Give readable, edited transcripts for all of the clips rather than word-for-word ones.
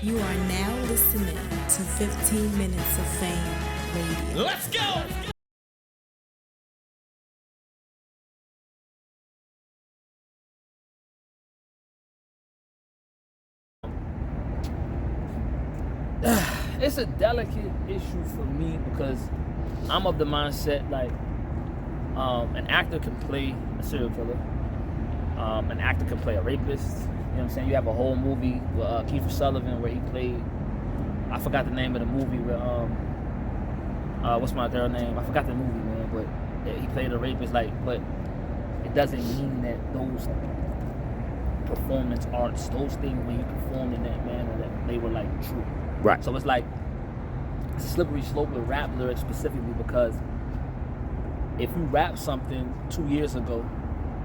You are now listening to 15 Minutes of Fame Radio. Let's go! It's a delicate issue for me because I'm of the mindset like an actor can play a serial killer, an actor can play a rapist. You know what I'm saying? You have a whole movie with Kiefer Sutherland where he played, I forgot the name of the movie where what's my girl name? I forgot the movie, man, but he played a rapist. Like, but it doesn't mean that those performance arts, those things when you performed in that manner, that they were like true. Right. So it's like it's a slippery slope with rap lyrics specifically because if you rap something 2 years ago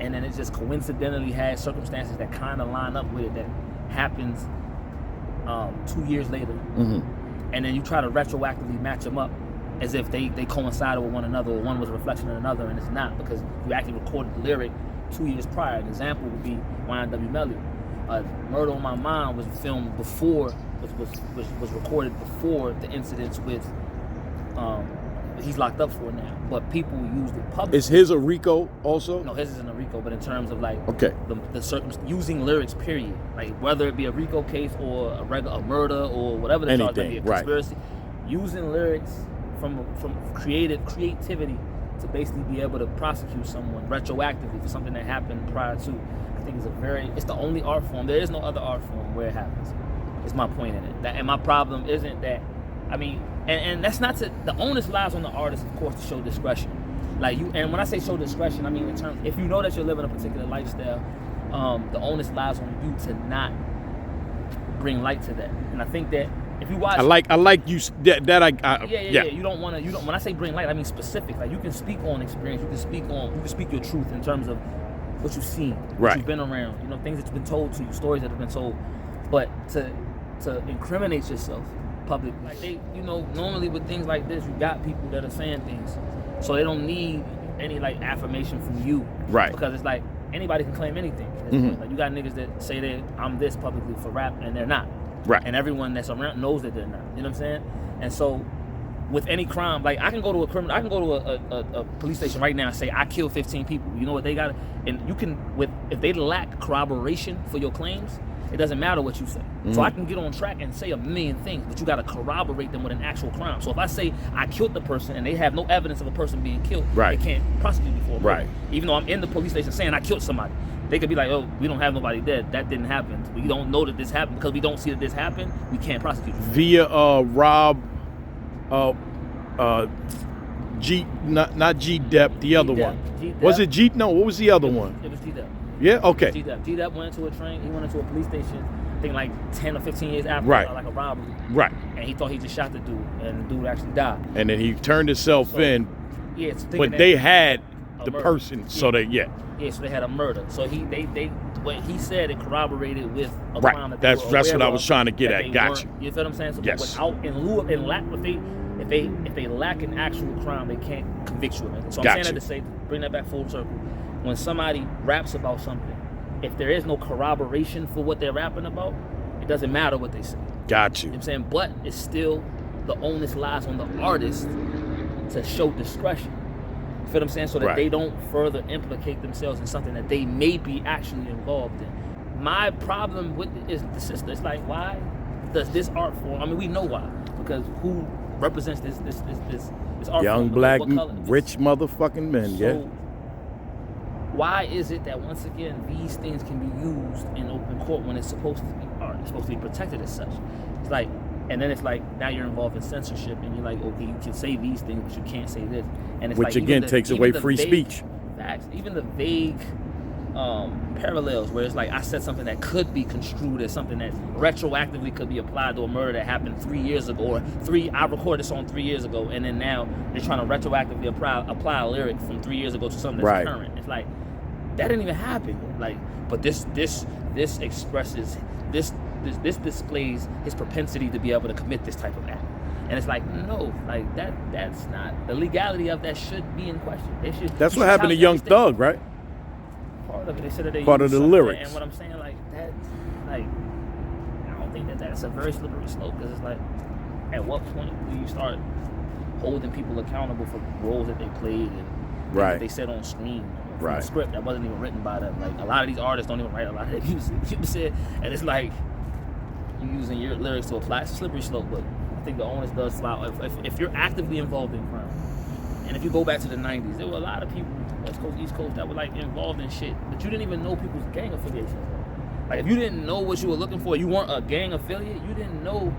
and then it just coincidentally has circumstances that kind of line up with it that happens 2 years later, and then you try to retroactively match them up as if they coincided with one another or one was a reflection of another, and it's not because you actually recorded the lyric 2 years prior. An example would be YNW Melly. Murder on My Mind was filmed before, was recorded before the incidents with, he's locked up for now, but people used it publicly. Is his a RICO also? No, his isn't a RICO, but in terms of like, okay, using lyrics, period, like whether it be a RICO case or a murder or whatever the charge may be, a conspiracy, using lyrics from creativity to basically be able to prosecute someone retroactively for something that happened prior to, I think it's the only art form. There is no other art form where it happens. It's my point in it. And my problem isn't that, I mean, and that's not the onus lies on the artist, of course, to show discretion. Like and when I say show discretion, I mean in terms, if you know that you're living a particular lifestyle, the onus lies on you to not bring light to that. And I think that if you watch, I like you that yeah. You don't want to. When I say bring light, I mean specific. Like you can speak on experience. You can speak your truth in terms of what you've seen, what you've been around. You know, things that have been told to you, stories that have been told. But to incriminate yourself public, like normally with things like this, you got people that are saying things, so they don't need any like affirmation from you, right? Because it's like anybody can claim anything. Like you got niggas that say I'm this publicly for rap and they're not. Right. And everyone that's around knows that they're not. You know what I'm saying? And so with any crime, like I can go to a police station right now and say I killed 15 people. You know what they got? And you can, if they lack corroboration for your claims, it doesn't matter what you say. So I can get on track and say a million things, but you got to corroborate them with an actual crime. So if I say I killed the person and they have no evidence of a person being killed, they can't prosecute me for it. Right. Even though I'm in the police station saying I killed somebody. They could be like, oh, we don't have nobody dead. That didn't happen. We don't know that this happened because we don't see that this happened. We can't prosecute you. Via Rob, G, not G Depp, the other one. G-Depp. Was it G? No, what was the other one? It was G Depp. Yeah, okay. G Depp went into a train. He went into a police station, I think like 10 or 15 years after, like a robbery. Right. And he thought he just shot the dude, and the dude actually died. And then he turned himself in. Yeah, but they had the person, so they so they had a murder. So what he said, it corroborated with a crime that that's what I was trying to get at. Gotcha. You feel what I'm saying? So yes. If they lack an actual crime, they can't convict you of it. So I'm saying that to say, bring that back full circle. When somebody raps about something, if there is no corroboration for what they're rapping about, it doesn't matter what they say. Got you. You know what I'm saying? But it's still, the onus lies on the artist to show discretion. You feel what I'm saying? So that they don't further implicate themselves in something that they may be actually involved in. My problem with it is the system. It's like, why does this art form, I mean, we know why. Because who represents this art young form? black rich motherfucking men, so, why is it that once again these things can be used in open court when it's supposed to be art? It's supposed to be protected as such. It's like, and then it's like now you're involved in censorship, and you're like, okay, you can say these things, but you can't say this. And it's which like, again takes away free speech. Facts. Even the vague parallels, where it's like I said something that could be construed as something that retroactively could be applied to a murder that happened 3 years ago, or I recorded this song 3 years ago, and then now they're trying to retroactively apply a lyric from 3 years ago to something that's current. It's like, that didn't even happen. Like, but this expresses this displays his propensity to be able to commit this type of act. And it's like, no, like that's not, the legality of that should be in question. That's what happened to Young Thug, right? Part of it, they said that they part of the lyrics. And what I'm saying, like that, like, I don't think that that's a very slippery slope, because it's like, at what point do you start holding people accountable for roles that they played and things that they said on screen, from a script that wasn't even written by them? Like, a lot of these artists don't even write a lot of their music, you said, and it's like you using your lyrics to apply. It's a slippery slope, but I think the onus does fly. If you're actively involved in crime, and if you go back to the 90s, there were a lot of people, West Coast, East Coast, that were like involved in shit, but you didn't even know people's gang affiliations. Like, if you didn't know what you were looking for, you weren't a gang affiliate, you didn't know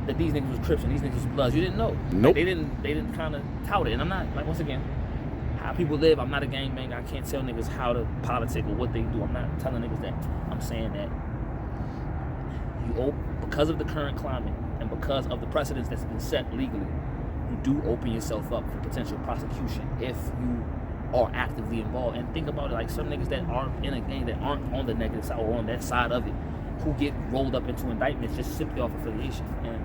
that these niggas was Crips and these niggas was Bloods. You didn't know. Nope. Like, they didn't kind of tout it. And I'm not, like, once again, how people live, I'm not a gangbanger. I can't tell niggas how to politic or what they do. I'm not telling niggas that. I'm saying that because of the current climate and because of the precedents that's been set legally, you do open yourself up for potential prosecution if you are actively involved. And think about it, like, some niggas that aren't in a gang, that aren't on the negative side or on that side of it, who get rolled up into indictments just simply off affiliation. And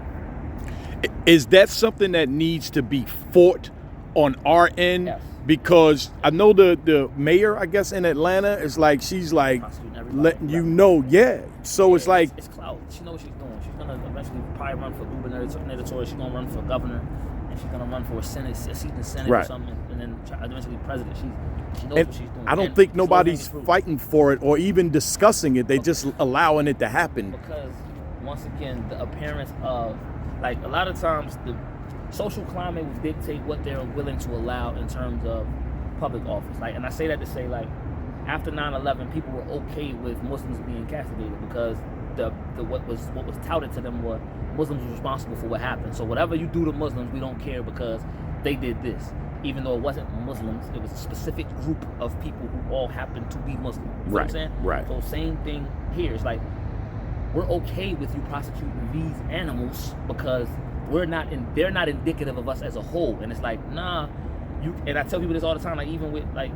is that something that needs to be fought on our end? Yes. Because I know the mayor, I guess, in Atlanta is like, she's like letting you know, So it's like, it's clout. She knows what she's doing. She's gonna eventually probably run for gubernatorial. She's gonna run for governor, and she's gonna run for a seat in the Senate or something, and then eventually president. She knows what she's doing. I don't think nobody's fighting for it or even discussing it. They just allowing it to happen. Because once again, the appearance of, like, a lot of times the social climate will dictate what they're willing to allow in terms of public office. Like, and I say that to say, like, after 9/11, people were okay with Muslims being castigated because what was touted to them was Muslims were responsible for what happened. So whatever you do to Muslims, we don't care because they did this. Even though it wasn't Muslims, it was a specific group of people who all happened to be Muslim. You know what I'm saying? Right. So same thing here. It's like, we're okay with you prosecuting these animals because they're not indicative of us as a whole. And it's like, nah, and I tell people this all the time, like, even with, like,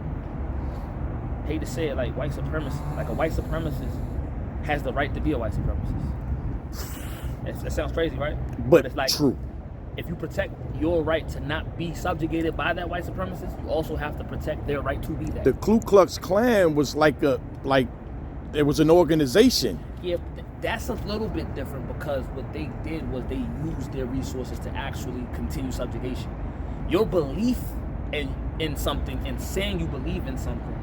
hate to say it, like, white supremacists, like, a white supremacist has the right to be a white supremacist. It sounds crazy, right? But it's like, true. If you protect your right to not be subjugated by that white supremacist, you also have to protect their right to be that. The Ku Klux Klan was like it was an organization. Yeah, that's a little bit different because what they did was they used their resources to actually continue subjugation. Your belief in something and saying you believe in something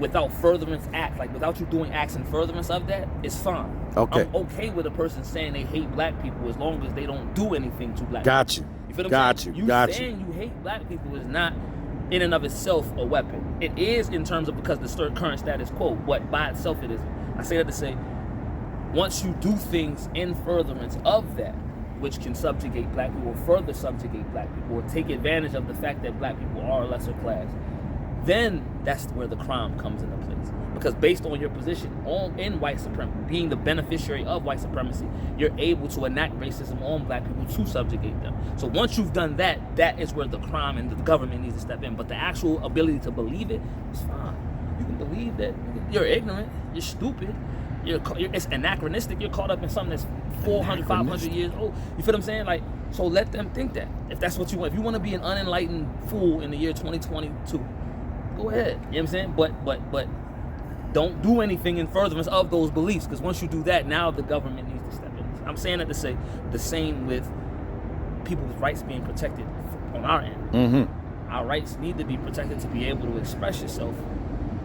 without furtherance acts, like without you doing acts in furtherance of that, is fine. Okay. I'm okay with a person saying they hate black people as long as they don't do anything to black Got people. you. You feel what Got I'm saying? you. Got saying you hate black people is not in and of itself a weapon. It is in terms of because the current status quo, but by itself it isn't. I say that to say, once you do things in furtherance of that, which can subjugate black people, or further subjugate black people, or take advantage of the fact that black people are a lesser class, then that's where the crime comes into place. Because based on your position in white supremacy, being the beneficiary of white supremacy, you're able to enact racism on black people to subjugate them. So once you've done that, that is where the crime and the government needs to step in. But the actual ability to believe it is fine. You can believe that you're ignorant, you're stupid, it's anachronistic, you're caught up in something that's 400, 500 years old. You feel what I'm saying? Like, so let them think that. If that's what you want. If you want to be an unenlightened fool in the year 2022, go ahead. You know what I'm saying? But don't do anything in furtherance of those beliefs, because once you do that, now the government needs to step in. I'm saying that to say the same with people's rights being protected on our end. Mm-hmm. Our rights need to be protected to be able to express yourself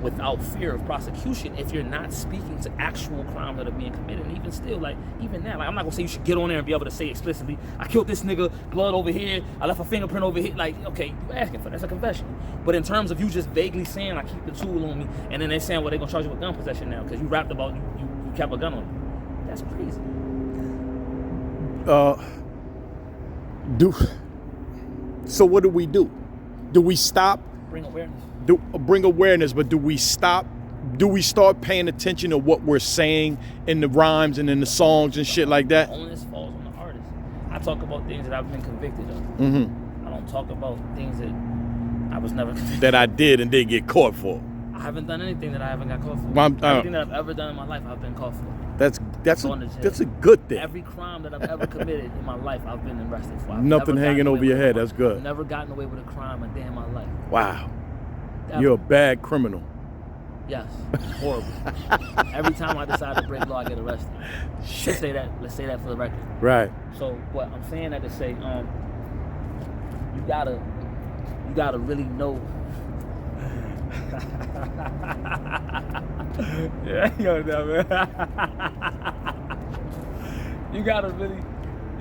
without fear of prosecution if you're not speaking to actual crimes that are being committed. And even still, like, even now, like, I'm not gonna say you should get on there and be able to say explicitly, I killed this nigga, blood over here, I left a fingerprint over here. Like, okay, you asking for that's a confession. But in terms of you just vaguely saying, I keep the tool on me, and then they're saying, well, they're gonna charge you with gun possession now because you rapped about you kept a gun on you. That's crazy. So what do we do? Do we stop? Bring awareness. Bring awareness, but do we stop? Do we start paying attention to what we're saying in the rhymes and in the songs and shit like that? The onus falls on the artist. I talk about things that I've been convicted of. Mm-hmm. I don't talk about things that I was never convicted that I did and didn't get caught for. I haven't done anything that I haven't got caught for. Everything that I've ever done in my life, I've been caught for. That's a good thing. Every crime that I've ever committed in my life, I've been arrested for. Nothing hanging over your head. That's good. I've never gotten away with a crime a day in my life. Wow. You're a bad criminal. Yes, horrible. Every time I decide to break law, I get arrested. Shit. Let's say that for the record. Right. So, what I'm saying that to say, you gotta really know. Yeah, yo, man. You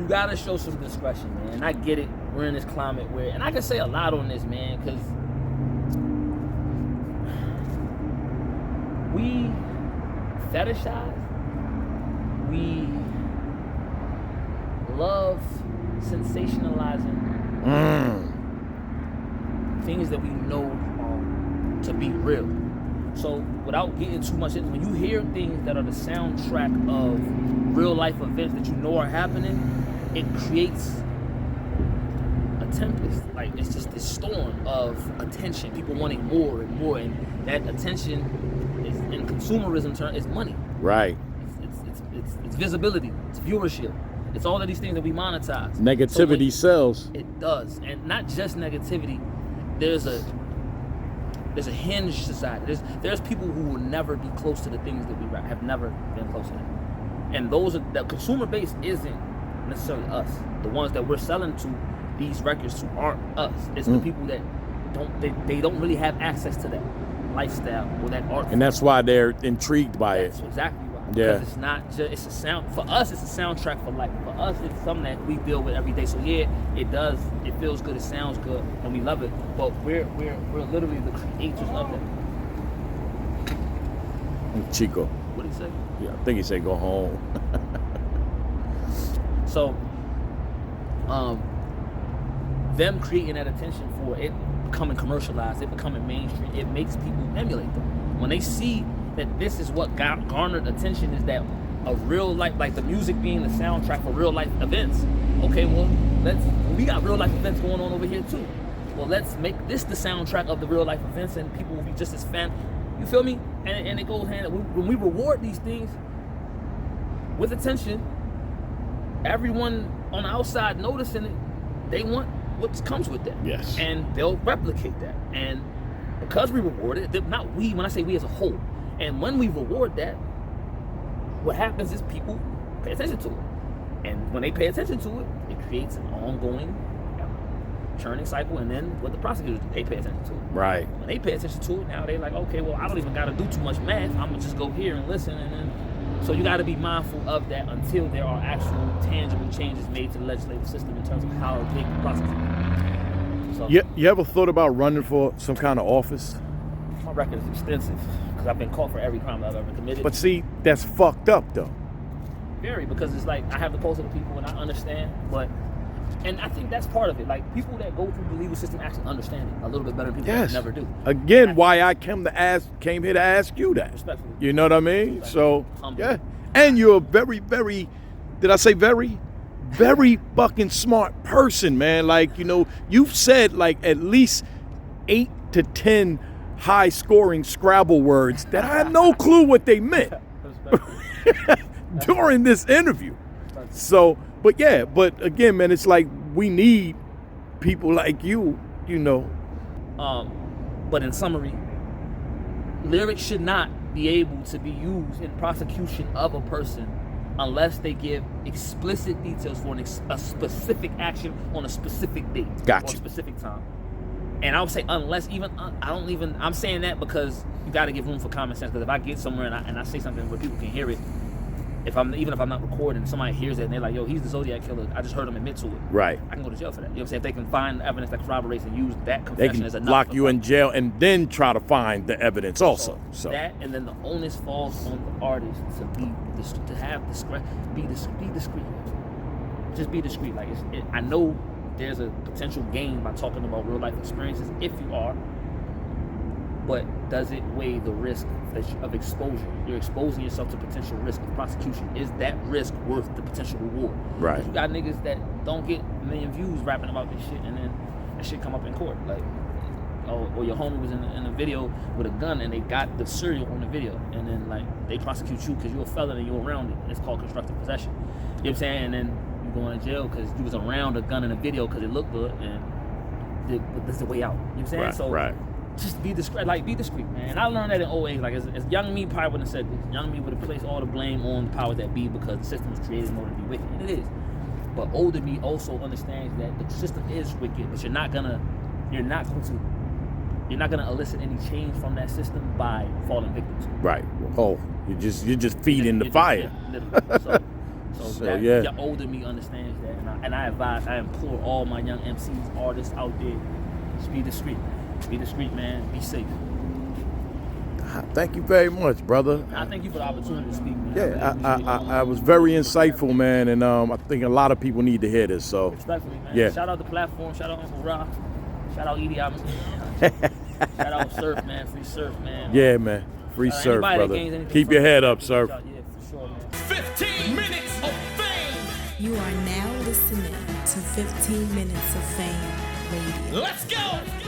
gotta show some discretion, man. And I get it. We're in this climate where, and I can say a lot on this, man, because we fetishize, we love sensationalizing things that we know to be real. So without getting too much into, when you hear things that are the soundtrack of real life events that you know are happening, it creates a tempest. Like, it's just this storm of attention, people wanting more and more, and that attention is, in consumerism terms, is money. Right. It's visibility, it's viewership, it's all of these things that we monetize. Negativity sells. It does, and not just negativity. There's a hinged society. There's people who will never be close to the things that we have never been close to them. And the consumer base isn't necessarily us. The ones that we're selling to these records to aren't us. It's the people that don't really have access to that lifestyle or that art. And that's why they're intrigued by it. That's exactly why. Yeah. Because it's not just, it's a sound, for us it's a soundtrack for life. For us it's something that we deal with every day. So yeah, it feels good, it sounds good, and we love it. But we're literally the creators of that. Chico. What did he say? Yeah, I think he said go home. So them creating that attention for it becoming commercialized, it becoming mainstream, it makes people emulate them. When they see that this is what garnered attention, is that a real life, like the music being the soundtrack for real life events. Okay, well, we got real life events going on over here too. Well, let's make this the soundtrack of the real life events, and people will be just as fan. You feel me? And it goes hand. When we reward these things with attention, everyone on the outside noticing it, they want what comes with that. Yes. And they'll replicate that. And because we reward it, not we, when I say we as a whole, and when we reward that, what happens is people pay attention to it. And when they pay attention to it, it creates an ongoing churning cycle. And then what the prosecutors do, they pay attention to it. Right. When they pay attention to it, now they're like, okay, well, I don't even got to do too much math. I'm going to just go here and listen. And then, so you got to be mindful of that until there are actual tangible changes made to the legislative system in terms of how they can prosecute. So, you ever thought about running for some kind of office? My record is extensive because I've been caught for every crime I've ever committed. But see, that's fucked up though. Very, because it's like I have the pulse of the people and I understand, and I think that's part of it. Like, people that go through the legal system actually understand it a little bit better than people that never do. Again, why I came here to ask you that. Respectfully. You know what I mean? Respectfully. So Humble. yeah, and you're a very, very, did I say very? Very fucking smart person, man. Like, you know, you've said like at least 8 to 10 high scoring Scrabble words that I had no clue what they meant during this interview. So, but again, man, it's like we need people like you, you know. But in summary, lyrics should not be able to be used in prosecution of a person unless they give explicit details for a specific action on a specific date or a specific time. And I would say unless, I'm saying that because you got to give room for common sense. Because if I get somewhere and I say something where people can hear it, even if I'm not recording, somebody hears it and they're like, yo, he's the Zodiac killer, I just heard him admit to it. Right. I can go to jail for that. You know what I'm saying? If they can find evidence that corroborates and use that confession as enough. They can lock you in jail and then try to find the evidence also. So that, and then the onus falls on the artist to be discreet. Just be discreet. Like, I know there's a potential gain by talking about real life experiences if you are, but does it weigh the risk of exposure? You're exposing yourself to potential risk of prosecution. Is that risk worth the potential reward? Right. You got niggas that don't get a million views rapping about this shit, and then that shit come up in court. Like, or your homie was in a video with a gun and they got the serial on the video, and then like they prosecute you because you're a felon and you're around it. It's called constructive possession. You know what I'm saying? And then you going to jail because you was around a gun in a video because it looked good, and this is the way out. You know what I'm saying? Right. just be discreet. Like, be discreet, man. And I learned that in old age. Like, as young me probably wouldn't have said this. Young me would have placed all the blame on the powers that be because the system was created in order to be wicked, and it is. But older me also understands that the system is wicked, but you're not gonna elicit any change from that system by falling victim to it. Right. Oh, you're just feeding the fire. So your older me understands that, and I implore all my young MCs, artists out there, just be discreet, man. Be discreet, man. Be safe. Thank you very much, brother. I thank you for the opportunity to speak, man. Yeah, I was very insightful, man, and I think a lot of people need to hear this. So, respectfully, man. Yeah. Shout out the platform. Shout out Uncle Ra. Shout out Edie Amin. Shout out Surf, man. Free Surf, man. Yeah, man. Free Surf, brother. Keep your head up, Surf. Yeah, for sure, man. 15 minutes of fame. You are now listening to 15 Minutes of Fame Radio. Let's go.